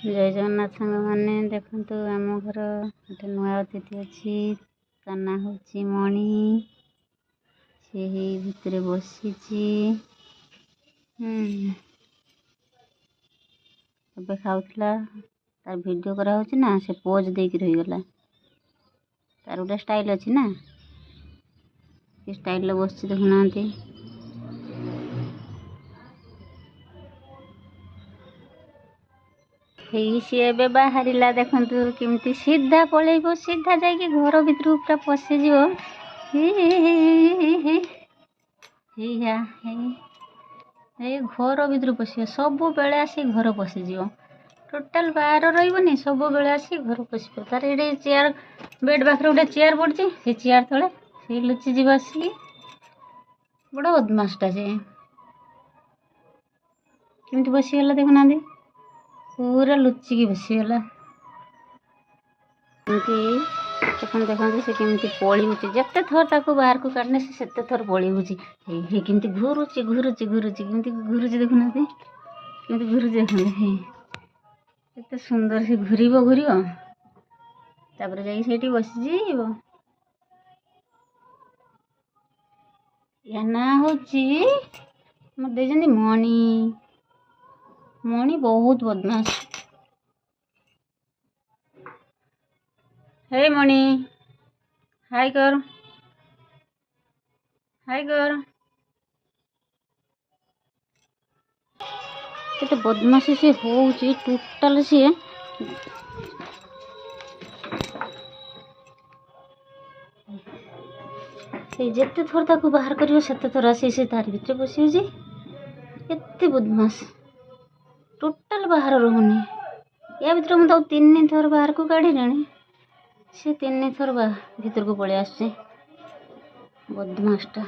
जय जगन्नाथ सांग मैंने देखु आम घर गोटे नुआ अतिथि अच्छी ता ना हूँ मणि से भितर बसी ଏବେ ଖାଉଥିଲା ତାର ଭିडिଓ करा होची ना से पोज देके रही गला तार गोटे स्टाइल अच्छी ना कि स्टाइल रे बसची देखुनांती सी ए बाहरिला देखु केमती सीधा पलैब सीधा जाकि घर भीतर पूरा पशिज घर भीतर पशि सब बेले आसी घर पशिज टोटाल बाहर रही सब बेले आसी घर पशि तार ये चेयर बेड पाखे गोटे चेयर पड़ी से चेयर तले से लुचिज आसिक बड़ बदमाशटा से केमती बसीगला देखुना पूरा लुचिकी बसीगला देखते से केमती पलुची जिते थर ताक बाहर को काटने से थर पलुची केमती घूरुची घूरुची घूरुची केमती घूरुची देखुना केमती घूरुची देखते एत सुंदर से घूर तापर जाइए बसीज या ना हूँ मत मणि मणि बहुत बदमाश हे मणि हाय कर केते बदमाशी से होउची टोटल से जेते थर ताको बाहर करियो सेते थर आसी से तार भीतर बसी जे एते बदमाश टोटाल बाहर रहुनी या भीतर मुझे 3 थर बाहर को काढ़ी से 3 थर भीतर को पलि आस बदमाशटा।